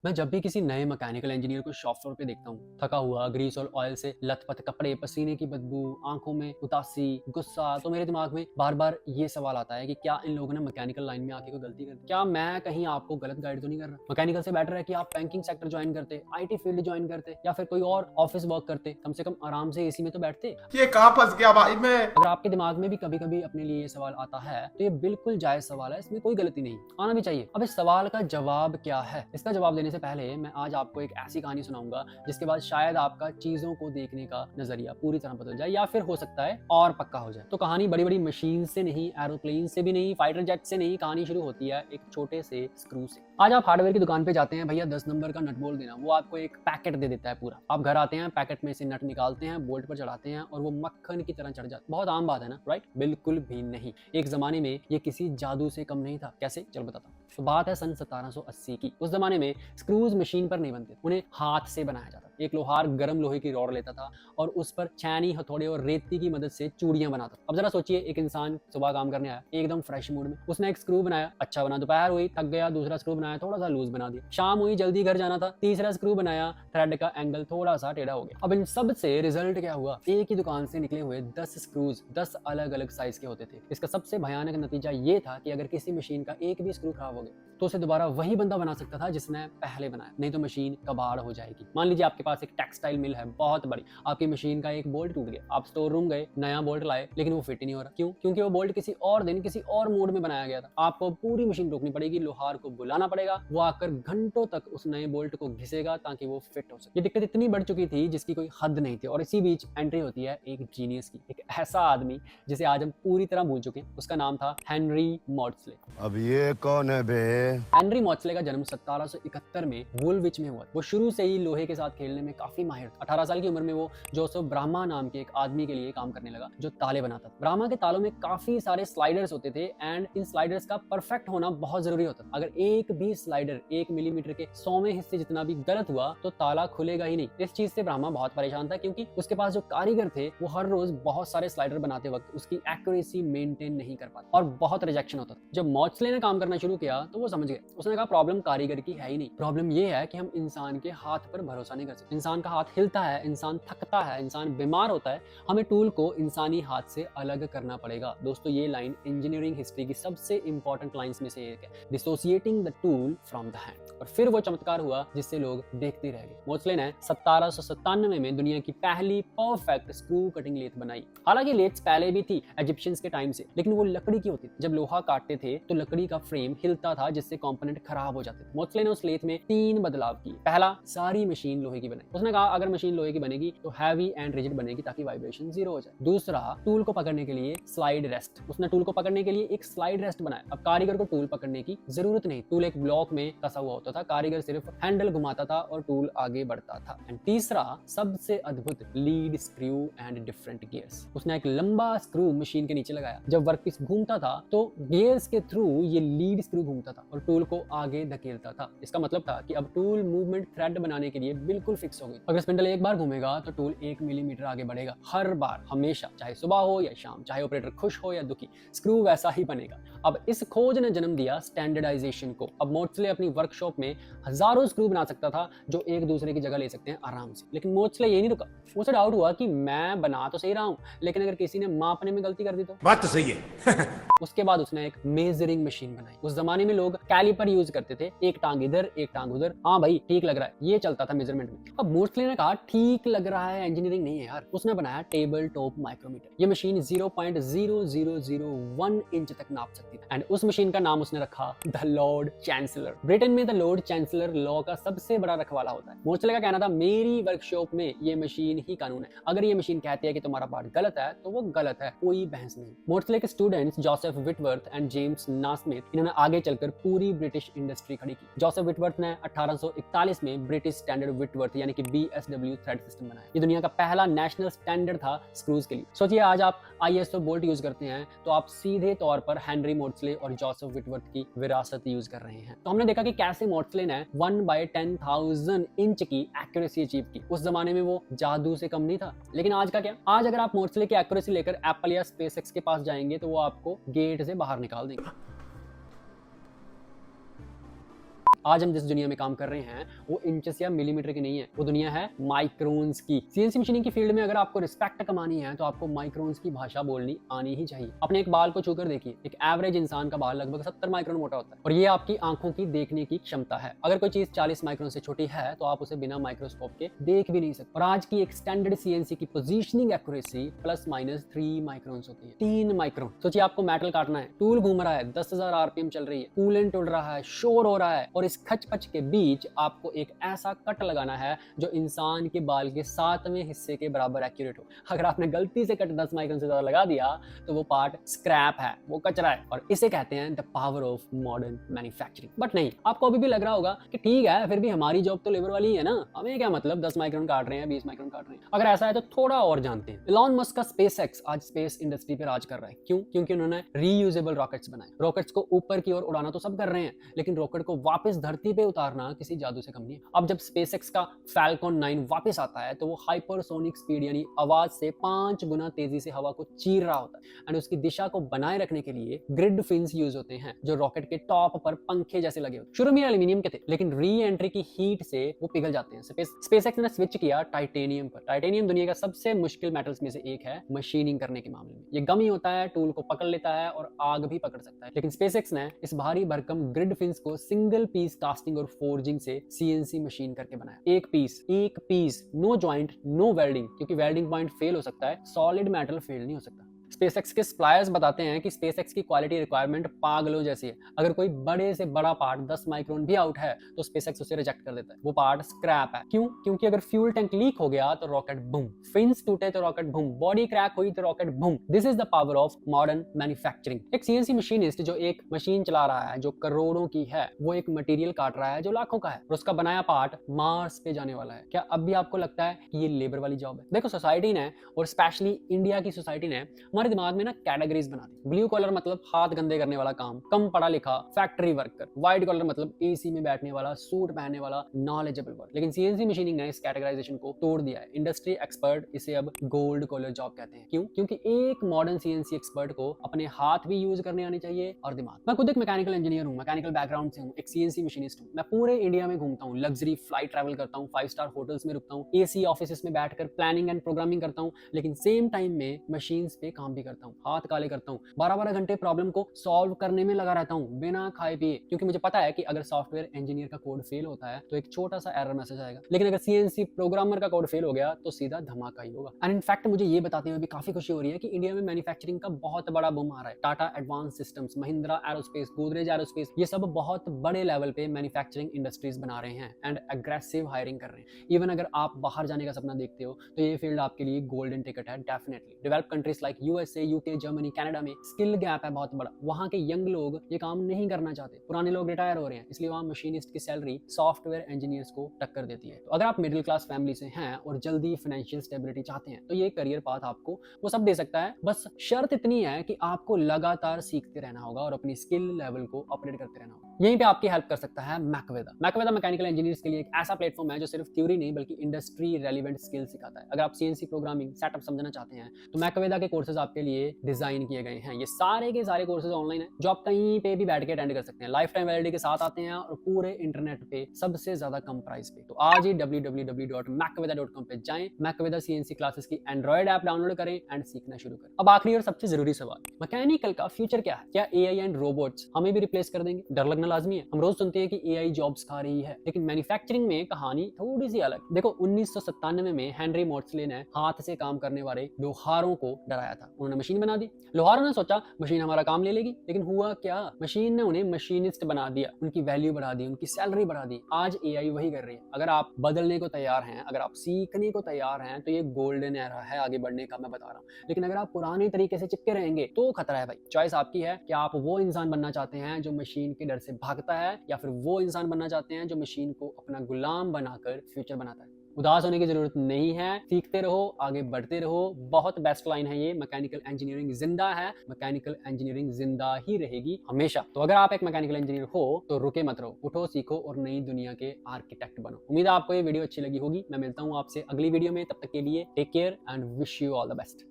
मैं जब भी किसी नए मैकेनिकल इंजीनियर को शॉप फ्लोर पे देखता हूँ, थका हुआ, ग्रीस और ऑयल से लथपथ कपड़े, पसीने की बदबू, आंखों में उदासी, गुस्सा, तो मेरे दिमाग में बार बार ये सवाल आता है कि क्या इन लोगों ने मैकेनिकल लाइन में आके कोई गलती कर दी? क्या मैं कहीं आपको गलत गाइड तो नहीं कर रहा? मैकेनिकल से बेटर है कि आप बैंकिंग सेक्टर ज्वाइन करते, आईटी फील्ड ज्वाइन करते, या फिर कोई और ऑफिस वर्क करते, कम से कम आराम से एसी में तो बैठते। ये कहाँ फंस गया भाई मैं। अगर आपके दिमाग में भी कभी कभी अपने लिए ये सवाल आता है तो ये बिल्कुल जायज सवाल है, इसमें कोई गलती नहीं, आना भी चाहिए। अब इस सवाल का जवाब क्या है, इसका जवाब देने से पहले मैं आज आपको एक ऐसी कहानी सुनाऊंगा जिसके बाद शायद आपका चीजों को देखने का नजरिया पूरी तरह बदल जाए, या फिर हो सकता है और पक्का हो जाए। तो कहानी बड़ी बड़ी मशीन से नहीं, एरोप्लेन से भी नहीं, फाइटर जेट से नहीं, कहानी शुरू होती है एक छोटे से स्क्रू से। आज आप हार्डवेयर की दुकान पे जाते हैं, भैया 10 नंबर का नट बोल्ट देना, वो आपको एक पैकेट दे देता है पूरा। आप घर आते हैं, पैकेट में से नट निकालते हैं, बोल्ट पर चढ़ाते हैं और वो मक्खन की तरह चढ़ जाता है। बहुत आम बात है ना, राइट? बिल्कुल भी नहीं। एक जमाने में ये किसी जादू से कम नहीं था। कैसे? चल बताता हूँ। तो बात है सन 1780 की। उस जमाने में स्क्रूज मशीन पर नहीं बनते, उन्हें हाथ से बनाया जाता। एक लोहार गर्म लोहे की रॉड लेता था और उस पर छेनी, हथौड़े और रेती की मदद से चूड़ियां बनाता। अब जरा सोचिए, एक इंसान सुबह काम करने आया एकदम फ्रेश मूड में, उसने एक स्क्रू बनाया, अच्छा बना। दोपहर हुई, थक गया, दूसरा स्क्रू बनाया, थोड़ा सा लूज बना दिया। शाम हुई, जल्दी घर जाना था, तीसरा स्क्रू बनाया, थ्रेड का एंगल थोड़ा सा टेढ़ा हो गया। अब इन सब से रिजल्ट क्या हुआ? एक ही दुकान से निकले हुए 10 स्क्रूज 10 अलग अलग साइज के होते थे। इसका सबसे भयानक नतीजा ये था कि अगर किसी मशीन का एक भी स्क्रू खराब हो गया तो उसे दोबारा वही बंदा बना सकता था जिसने पहले बनाया, नहीं तो मशीन कबाड़ हो जाएगी। मान लीजिए आपके पास एक टेक्सटाइल मिल है बहुत बड़ी, आपकी मशीन का एक बोल्ट टूट गया, आप स्टोर रूम गए, नया बोल्ट लाए, लेकिन वो फिट ही नहीं हो रहा। क्यों? क्योंकि वो बोल्ट किसी और दिन किसी और मोड में बनाया गया था। आपको पूरी मशीन रोकनी पड़ेगी, लोहार को बुलाना पड़ेगा, वो आकर घंटों तक उस नए बोल्ट को घिसेगा ताकि वो फिट हो सके। ये दिक्कत इतनी बढ़ चुकी थी जिसकी कोई हद नहीं थी। और इसी बीच एंट्री होती है एक जीनियस की, एक ऐसा आदमी जिसे आज हम पूरी तरह भूल चुके हैं। उसका नाम था हेनरी मॉड्सले। अब ये कौन है बे? हेनरी मॉड्सले का जन्म 1771 में वुलविच में हुआ। वो शुरू से ही लोहे के साथ खेलने में काफी माहिर था। 18 साल की उम्र में वो जोसेफ ब्राह्मा नाम के एक आदमी के लिए काम करने लगा जो ताले बनाता था। ब्राह्मा के तालों में काफी सारे स्लाइडर्स होते थे एंड इन स्लाइडर्स का परफेक्ट होना बहुत जरूरी होता था। अगर एक भी स्लाइडर 1 मिलीमीटर के 100वें हिस्से जितना भी गलत हुआ तो ताला खुलेगा ही नहीं। इस चीज से ब्राह्मा बहुत परेशान था क्योंकि उसके पास जो कारीगर थे वो हर रोज बहुत सारे स्लाइडर बनाते वक्त उसकी एक्यूरेसी मेंटेन नहीं कर पाते और बहुत रिजेक्शन होता था। जब मॉड्सले ने काम करना शुरू किया तो वो समझ गए। उसने कहा प्रॉब्लम कारीगर की है ही नहीं, प्रॉब्लम ये है कि हम इंसान के हाथ पर भरोसा नहीं कर सकते। इंसान का हाथ हिलता है, इंसान थकता है, इंसान बीमार होता है, हमें टूल को इंसानी हाथ से अलग करना पड़ेगा। दोस्तों, ये लाइन इंजीनियरिंग हिस्ट्री की सबसे इंपॉर्टेंट लाइंस में से एक है, dissociating the tool from the hand. और फिर वो चमत्कार हुआ जिससे लोग देखते रह गए। मॉड्सले ने 1797 में दुनिया की पहली परफेक्ट स्क्रू कटिंग लेथ बनाई। हालांकि लेथ्स पहले भी थी इजिप्शियंस के टाइम से, लेकिन वो लकड़ी की होती थी। जब लोहा काटते थे तो लकड़ी का फ्रेम हिलता था जिससे कंपोनेंट खराब हो जाते थे। मॉड्सले ने उस लेथ में 3 बदलाव किए। पहला, सारी मशीन लोहे की बनाई। उसने कहा अगर मशीन लोहे की बनेगी तो हैवी एंड रिजिड बनेगी ताकि वाइब्रेशन 0 हो जाए। दूसरा, टूल को पकड़ने के लिए स्लाइड रेस्ट। उसने टूल को पकड़ने के लिए एक स्लाइड रेस्ट बनाया। अब कारीगर को टूल पकड़ने की जरूरत नहीं, टूल एक ब्लॉक में कसा हुआ होता था, कारीगर सिर्फ हैंडल घुमाता था और टूल आगे बढ़ता था। एंड तीसरा, सबसे अद्भुत, lead screw and different gears. उसने एक लंबा स्क्रू मशीन के नीचे लगाया। जब वर्कपीस घूमता था तो गियर्स के थ्रू ये लीड स्क्रू घूमता था और टूल को आगे धकेलता था। इसका मतलब था कि अब टूल मूवमेंट थ्रेड बनाने के लिए बिल्कुल फिक्स हो गई। अगर स्पिंडल एक बार घूमेगा तो टूल 1 मिलीमीटर आगे बढ़ेगा, हर बार, हमेशा, चाहे सुबह हो या शाम, चाहे ऑपरेटर खुश हो या दुखी, स्क्रू वैसा ही बनेगा। अब इस खोज ने जन्म दिया स्टैंडर्डाइजेशन को। अब मॉड्सले अपनी वर्कशॉप में हजारों स्क्रू बना सकता था जो एक दूसरे की जगह ले सकते हैं आराम से। लेकिन मॉड्सले ये नहीं रुका। उसे डाउट हुआ कि मैं बना तो सही रहा हूं, लेकिन अगर किसी ने मापने में गलती कर दी तो? बात तो सही है। उसके बाद उसने एक मेजरिंग मशीन बनाई। उस जमाने में लोग कैलिपर यूज करते थे, एक टांग इधर एक टांग उधर, हाँ भाई ठीक लग रहा है, ये चलता था मेजरमेंट में। अब मॉड्सले ने कहा ठीक लग रहा है इंजीनियरिंग नहीं है यार। उसने बनाया टेबल टॉप माइक्रोमीटर। ये मशीन 0.0001 इंच तक नाप सकती थी एंड उस मशीन का नाम उसने रखा द लॉर्ड चांसलर। ब्रिटेन में द लॉर्ड चांसलर लॉ का सबसे बड़ा रखवाला होता है। मॉड्सले का कहना था मेरी वर्कशॉप में ये मशीन ही कानून है, अगर ये मशीन कहती है कि तुम्हारा पार्ट गलत है तो वो गलत है, कोई बहस नहीं। मॉड्सले के students Joseph Whitworth and James Nasmyth, इन्होंने आगे चलकर पूरी ब्रिटिश इंडस्ट्री खड़ी की। जोसेफ विटवर्थ ने 1841 में ब्रिटिश स्टैंडर्ड विटवर्थ यानी कि BSW थ्रेड सिस्टम बनाया। ये दुनिया का पहला नेशनल स्टैंडर्ड था स्क्रूज के लिए। सोचिए आज आप ISO बोल्ट यूज करते हैं तो आप सीधे तौर पर हेनरी मॉड्सले और जोसेफ विटवर्थ की विरासत यूज कर रहे हैं। तो हमने देखा कि कैसे मॉड्सले ने 1/10,000 इंच की एक्यूरेसी अचीव की। उस जमाने में वो जादू से कम नहीं था। लेकिन आज का क्या? आज अगर आप मॉड्सले की एक्यूरेसी लेकर एप्पल या स्पेसएक्स के पास जाएंगे तो वो आपको गेट से बाहर निकाल देंगे। आज हम जिस दुनिया में काम कर रहे हैं वो इंचेस या मिलीमीटर की नहीं है, वो दुनिया है माइक्रोन्स की। सीएनसी मशीनिंग की फील्ड में अगर आपको रिस्पेक्ट कमानी है तो आपको माइक्रोन्स की भाषा बोलनी आनी ही चाहिए। अपने एक बाल को छूकर देखिए, एक एवरेज इंसान का बाल लगभग 70 माइक्रोन मोटा होता है और ये आपकी आंखों की देखने की क्षमता है। अगर कोई चीज 40 माइक्रोन से छोटी है तो आप उसे बिना माइक्रोस्कोप के देख भी नहीं सकते। और आज की एक स्टैंडर्ड सीएनसी की positioning accuracy plus minus 3 micron होती है। 3 माइक्रोन। सोचिए आपको मेटल काटना है, टूल घूम रहा है, 10,000 आरपीएम चल रही है, कूलेंट उड़ रहा है, शोर हो रहा है और इस खच-पच के बीच आपको एक ऐसा कट लगाना है जो इंसान के बाल के 7वें हिस्से के बराबर एक्यूरेट हो। अगर आपने गलती से कट 10 माइक्रोन से ज्यादा लगा दिया तो वो पार्ट स्क्रैप है, वो कचरा है और इसे कहते हैं the power of modern manufacturing. But नहीं, आपको अभी भी लग रहा होगा कि ठीक है फिर भी हमारी जॉब तो लेबर वाली है ना, हमें क्या मतलब 10 माइक्रोन काट रहे हैं, 20 माइक्रोन काट रहे हैं। अगर ऐसा है तो थोड़ा और जानते हैं। इलॉन मस्क का स्पेसएक्स आज स्पेस इंडस्ट्री पे राज कर रहा है। क्यों? क्योंकि उन्होंने रीयूजेबल रॉकेट्स बनाए। रॉकेट्स को ऊपर की ओर उड़ाना तो सब कर रहे हैं, लेकिन रॉकेट को वापस धरती पे उतारना किसी जादू से कम नहीं है। अब जब स्पेसएक्स का फैल्कन 9 वापस आता है तो वो हाइपरसोनिक स्पीड यानी आवाज से 5 गुना तेजी से हवा को चीर रहा होता है एंड उसकी दिशा को बनाए रखने के लिए ग्रिड फिन्स यूज होते हैं जो रॉकेट के टॉप पर पंखे जैसे लगे होते हैं। शुरू में एल्यूमिनियम के थे, लेकिन री एंट्री की हीट से वो पिघल जाते हैं। स्पेसएक्स ने स्विच किया टाइटेनियम पर। टाइटेनियम दुनिया का सबसे मुश्किल मेटल्स में से एक है मशीनिंग करने के मामले में। ये गम ही होता है, टूल को पकड़ लेता है और आग भी पकड़ सकता है। लेकिन स्पेसएक्स ने इस भारी भरकम ग्रिड फिन्स को सिंगल पीस कास्टिंग और फोर्जिंग से सीएनसी मशीन करके बनाया। एक piece, no joint, no welding, क्योंकि वेल्डिंग पॉइंट फेल हो सकता है, सॉलिड मेटल फेल नहीं हो सकता। स्पेसएक्स के सप्लायर्स बताते हैं कि स्पेसएक्स की क्वालिटी रिक्वायरमेंट पागलों जैसी है। अगर कोई बड़े से बड़ा पार्ट 10 माइक्रोन भी आउट है तो स्पेसएक्स उसे रिजेक्ट कर देता है, वो पार्ट स्क्रैप है। क्यों? क्योंकि अगर फ्यूल टैंक लीक हो गया तो रॉकेट बूम, फिन्स टूटे तो रॉकेट बूम, बॉडी क्रैक हुई तो rocket boom. This is the power of modern manufacturing. एक सीएनसी मशीनिस्ट जो एक मशीन चला रहा है जो करोड़ों की है, वो एक मटेरियल काट रहा है जो लाखों का है और उसका बनाया पार्ट मार्स पे जाने वाला है। क्या अब भी आपको लगता है कि ये लेबर वाली जॉब है? देखो, सोसाइटी ने और स्पेशली इंडिया की सोसाइटी ने हमारे दिमाग में ना कैटेगरीज बना दी। ब्लू कॉलर मतलब हाथ गंदे करने वाला काम, कम पढ़ा लिखा, फैक्ट्री वर्कर। व्हाइट कॉलर मतलब एसी में बैठने वाला, सूट पहनने वाला, नॉलेजेबल वर्क। लेकिन सीएनसी मशीनिंग ने इस कैटेगराइजेशन को तोड़ दिया है। इंडस्ट्री एक्सपर्ट इसे अब गोल्ड कॉलर जॉब कहते हैं। क्यों? क्योंकि एक मॉडर्न सीएनसी एक्सपर्ट को अपने हाथ भी यूज करने आने चाहिए और दिमाग। मैं खुद एक मैकेनिकल इंजीनियर हूँ, मैकेनिकल बैकग्राउंड से हूँ, एक सीएनसी मशीनिस्ट हूँ। मैं पूरे इंडिया में घूमता हूँ, लग्जरी फ्लाइट ट्रैवल करता हूँ, 5 स्टार होटल्स में रुकता हूँ, एसी ऑफिस में बैठकर प्लानिंग एंड प्रोग्रामिंग करता हूँ, लेकिन सेम टाइम में मशीन्स पे काम भी करता हूँ, हाथ काले करता हूँ। 12-12 घंटे प्रॉब्लम को सॉल्व करने में लगा रहता हूँ बिना खाए पिए, क्योंकि मुझे पता है कि अगर सॉफ्टवेयर इंजीनियर का कोड फेल होता है तो एक छोटा सा एरर मैसेज आएगा, लेकिन अगर सीएनसी प्रोग्रामर का कोड फेल हो गया तो सीधा धमाका ही होगा। एंड इनफैक्ट मुझे ये बताते हुए भी काफी खुशी हो रही है कि इंडिया में मैन्युफैक्चरिंग का बहुत बड़ा बूम आ रहा है। Tata advance systems, Mahindra aerospace, Godrej aerospace, ये सब बहुत बड़े लेवल पे मैन्युफैक्चरिंग इंडस्ट्रीज बना रहे हैं एंड एग्रेसिव हायरिंग कर रहे हैं। इवन अगर आप बाहर जाने का सपना देखते हो तो ये फील्ड आपके लिए गोल्डन टिकट है definitely. Develop countries like USA, UK, Germany, Canada में स्किल गैप है बहुत बड़ा। वहाँ के यंग लोग ये काम नहीं करना चाहते, पुराने लोग रिटायर हो रहे हैं, इसलिए वहाँ मशीनिस्ट की सैलरी सॉफ्टवेयर इंजीनियर्स को टक्कर देती है। तो अगर आप मिडिल क्लास फैमिली से हैं और जल्दी फाइनेंशियल स्टेबिलिटी चाहते हैं तो ये करियर पाथ आपको वो सब दे सकता है। बस शर्त इतनी है कि आपको लगातार सीखते रहना होगा और अपनी स्किल लेवल को अपग्रेड करते रहना होगा। यहीं पे आपकी हेल्प कर सकता है मैकवेदा। मैकवेदा मैकेनिकल इंजीनियर्स के लिए एक ऐसा प्लेटफॉर्म है जो सिर्फ थ्योरी नहीं बल्कि इंडस्ट्री रेलिवेंट स्किल सिखाता है। अगर आप सीएनसी प्रोग्रामिंग सेटअप समझना चाहते हैं तो मैकवेदा के कोर्सेज आपके लिए डिजाइन किए गए हैं। ये सारे के सारे कोर्सेज ऑनलाइन है जो आप कहीं पे भी बैठ के अटेंड कर सकते हैं। लाइफ टाइम वैलिडिटी के साथ आते हैं और पूरे इंटरनेट पे सबसे ज्यादा कम प्राइस पे। तो आज ही www.macveda.com पे जाएं, मैकवेदा सीएनसी क्लासेस की एंड्रॉइड ऐप डाउनलोड करें एंड सीखना शुरू करें। अब आखिरी और सबसे जरूरी सवाल, मैकेनिकल का फ्यूचर क्या है? क्या एआई एंड रोबोट्स हमें भी रिप्लेस कर देंगे? डर लगना लाजमी है। हम रोज सुनते हैं कि एआई जॉब्स खा रही है, लेकिन मैन्युफैक्चरिंग में कहानी थोड़ी सी अलग। देखो, 1997 में हेनरी मोट्सले ने हाथ से काम करने वाले लोहारों को डराया था। उन्होंने मशीन बना दी। लोहारों ने सोचा मशीन हमारा काम ले लेगी, लेकिन हुआ क्या? मशीन ने उन्हें मशीनिस्ट बना दिया, उनकी वैल्यू बढ़ा दी, उनकी सैलरी बढ़ा दी। आज एआई वही कर रही है। अगर आप बदलने को तैयार हैं, अगर आप सीखने को तैयार हैं तो ये गोल्डन एरा है आगे बढ़ने का, मैं बता रहा हूँ। लेकिन अगर आप पुराने तरीके से चिपके रहेंगे तो खतरा है भाई। चॉइस आपकी है कि आप वो इंसान बनना चाहते हैं जो मशीन के डर से भागता है, या फिर वो इंसान बनना चाहते हैं जो मशीन को अपना गुलाम बनाकर फ्यूचर बनाता है। उदास होने की जरूरत नहीं है, सीखते रहो, आगे बढ़ते रहो। बहुत बेस्ट लाइन है ये, मैकेनिकल इंजीनियरिंग जिंदा है, मैकेनिकल इंजीनियरिंग जिंदा ही रहेगी हमेशा। तो अगर आप एक मैकेनिकल इंजीनियर हो तो रुके मत रहो, उठो, सीखो और नई दुनिया के आर्किटेक्ट बनो। उम्मीद है आपको ये वीडियो अच्छी लगी होगी। मैं मिलता हूँ आपसे अगली वीडियो में, तब तक के लिए take care and wish you all the best.